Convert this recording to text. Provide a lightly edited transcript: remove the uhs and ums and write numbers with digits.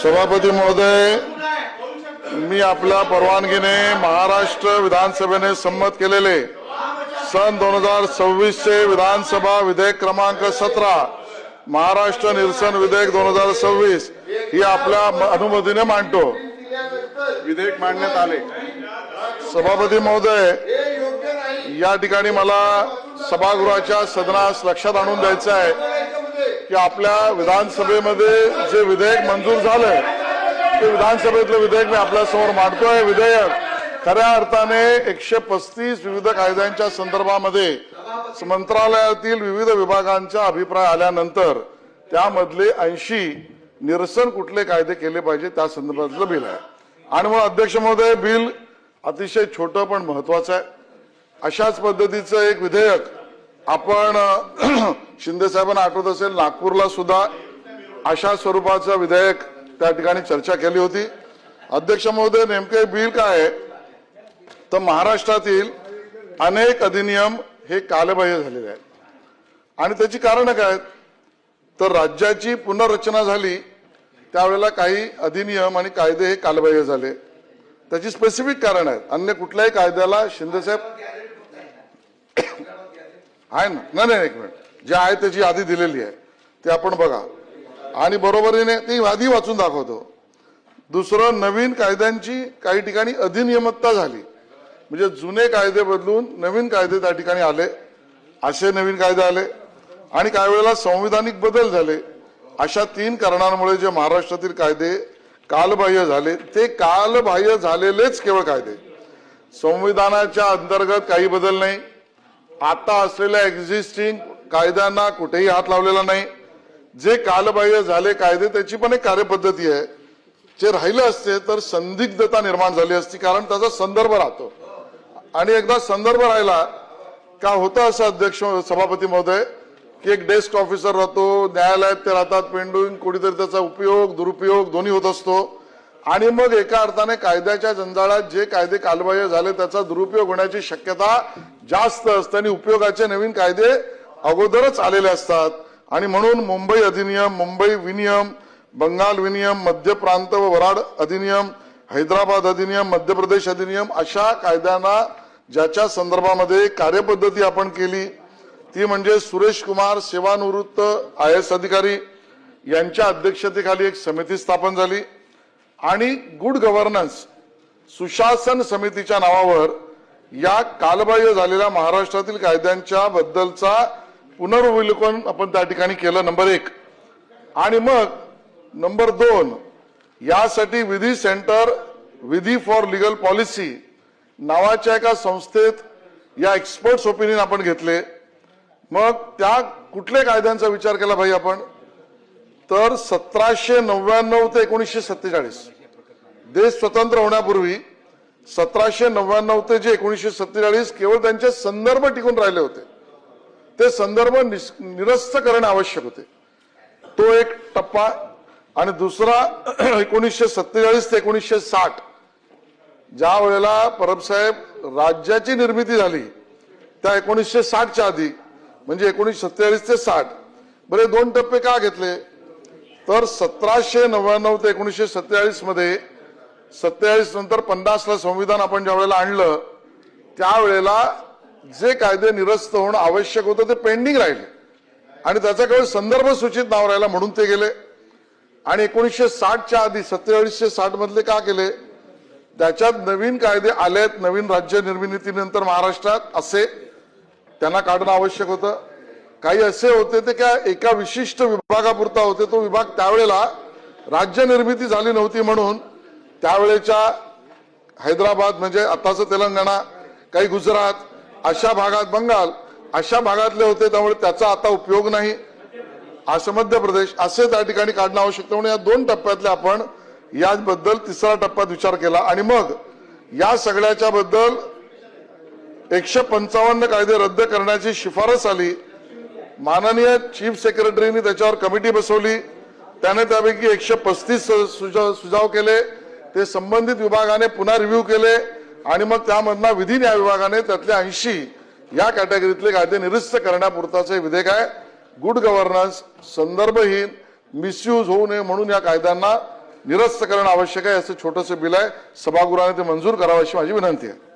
सभापती महोदय, मी आपल्या परवानगीने महाराष्ट्र विधानसभेने संमत केलेले सन 2026 चे विधानसभा विधेयक क्रमांक 17 महाराष्ट्र निरसन विधेयक 2026 ही आपल्या अनुमतीने मांडतो। विधेयक मांडण्यात आले। सभापती महोदय, या ठिकाणी मला सभागृहाच्या सदनास लक्षात आणून द्यायचं आहे की आपल्या विधानसभेमध्ये जे विधेयक मंजूर झालंय ते विधानसभेतलं विधेयक मी आपल्या समोर मांडतोय। विधेयक खऱ्या अर्थाने 135 विविध कायद्यांच्या संदर्भामध्ये मंत्रालयातील विविध विभागांचा अभिप्राय आल्यानंतर त्यामधले 80 निरसन कुठले कायदे केले पाहिजे त्या संदर्भातलं बिल आहे। आणि मग अध्यक्ष महोदय, बिल अतिशय छोटं पण महत्वाचं आहे। अशाच पद्धतीचं एक विधेयक आपण शिंदे साहेबांना आठवत असेल, नागपूरला सुद्धा अशा स्वरूपाचं विधेयक त्या ठिकाणी चर्चा केली होती। अध्यक्ष महोदय, नेमके बिल काय आहे तर महाराष्ट्रातील अनेक अधिनियम हे कालबाह्य झालेले आहेत आणि त्याची कारण काय तर राज्याची पुनर्रचना झाली त्यावेळेला काही अधिनियम आणि कायदे हे कालबाह्य झाले। त्याची स्पेसिफिक कारण आहेत। अन्य कुठल्याही कायद्याला शिंदे साहेब आहे ना, नाही एक मिनिट, जे आहे त्याची यादी दिलेली आहे ते आपण बघा आणि बरोबरीने ती यादी वाचून दाखवतो। दुसरं, नवीन कायद्यांची काही ठिकाणी अधिनियमितता झाली, म्हणजे जुने कायदे बदलून नवीन कायदे त्या ठिकाणी आले, असे नवीन कायदे आले आणि काही वेळेला संविधानिक बदल झाले। अशा 3 कारणांमुळे जे महाराष्ट्रातील कायदे कालबाह्य झाले ते कालबाह्य झालेलेच केवळ कायदे, संविधानाच्या अंतर्गत काही बदल नाही। आता असलेल्या एक्झिस्टिंग कायद्यांना कुठेही हात लावलेला नाही। जे कालबाह्य झाले कायदे त्याची पण एक कार्यपद्धती आहे, जे राहिले असते तर संदिग्धता निर्माण झाली असती, कारण त्याचा संदर्भ राहतो आणि एकदा संदर्भ राहिला का होतं असं अध्यक्ष सभापती महोदय की एक डेस्क ऑफिसर राहतो, न्यायालयात ते राहतात पेंडून, कोणीतरी त्याचा उपयोग दुरुपयोग दोन्ही होत असतो आणि मग एका अर्थाने कायद्याच्या जंजाळात जे कायदे कालबाह्य झाले त्याचा दुरुपयोग होण्याची शक्यता जास्त असते आणि उपयोगाचे नवीन कायदे अगोदरच आलेले असतात। आणि म्हणून मुंबई अधिनियम, मुंबई विनियम, बंगाल विनियम, मध्य प्रांत व वराड अधिनियम, हैदराबाद अधिनियम, मध्य प्रदेश अधिनियम अशा कायद्यांना ज्याच्या संदर्भामध्ये कार्यपद्धती आपण केली ती म्हणजे सुरेश कुमार सेवानिवृत्त IAS अधिकारी यांच्या अध्यक्षतेखाली एक समिती स्थापन झाली आणि गुड गव्हर्नन्स सुशासन समितीच्या नावावर या कालबाह्य झालेल्या महाराष्ट्रातील कायद्यांच्या बद्दलचा पुनर्विलोकन आपण त्या ठिकाणी केलं, नंबर 1। आणि मग नंबर 2, यासाठी विधी सेंटर विधी फॉर लीगल पॉलिसी नावाच्या एका संस्थेत या एक्सपर्ट्स ओपिनियन आपण घेतले। मग त्या कुठल्या कायद्यांचा विचार केला भाई आपण तर 1799 ते 1947 देश स्वतंत्र होण्यापूर्वी 1799 ते जे 1947 केवळ त्यांचे संदर्भ टिकून राहिले होते, ते संदर्भ निरस्त करणे आवश्यक होते, तो एक टप्पा। आणि दुसरा 1947 ते 1960 ज्या वेळेला परबसाहेब राज्याची निर्मिती झाली त्या 1960च्या आधी म्हणजे 1947 ते 60 बरे 2 टप्पे का घेतले तर 1799 ते 1947 मध्ये 47 नंतर 50 ला संविधान आपण ज्या वेळेला आणलं त्यावेळेला जे कायदे निरस्त होणं आवश्यक होतं ते पेंडिंग राहिले आणि त्याचा केवळ संदर्भ सूचित नाव राहिला म्हणून ते गेले। आणि 1960च्या आधी 47 ते 60 मधले का केले, त्याच्यात नवीन कायदे आलेत, नवीन राज्य निर्मितीनंतर महाराष्ट्रात असे त्यांना काढणं आवश्यक होतं। काही असे होते ते क्या एका विशिष्ट विभागापुरता होते, तो विभाग त्यावेळेला राज्य निर्मिती झाली नव्हती म्हणून त्यावेळेच्या हैदराबाद म्हणजे आताचं तेलंगणा, काही गुजरात अशा भागात, बंगाल अशा भागातले होते, त्यामुळे त्याचा आता उपयोग नाही, असं मध्य प्रदेश असे त्या ठिकाणी काढणं आवश्यक होतं। म्हणून या 2 टप्प्यातले आपण याबद्दल 3रा टप्प्यात विचार केला आणि मग या सगळ्याच्या बद्दल 155 कायदे रद्द करण्याची शिफारस आली। माननीय चीफ सेक्रेटरीने त्याच्यावर कमिटी बसवली, त्याने त्यापैकी 135 सुझाव केले, ते संबंधित विभागाने पुन्हा रिव्ह्यू केले आणि मग त्यामधला विधी न्याय विभागाने त्यातले 80 या कॅटेगरीतले कायदे निरस्त करण्यापुरताचे विधेयक आहे। गुड गव्हर्नन्स, संदर्भहीन, मिसयूज होऊ नये म्हणून या कायद्यांना निरस्त करणं आवश्यक आहे. असं छोटंसं बिल आहे, सभागृहाने ते मंजूर करावं अशी माझी विनंती आहे.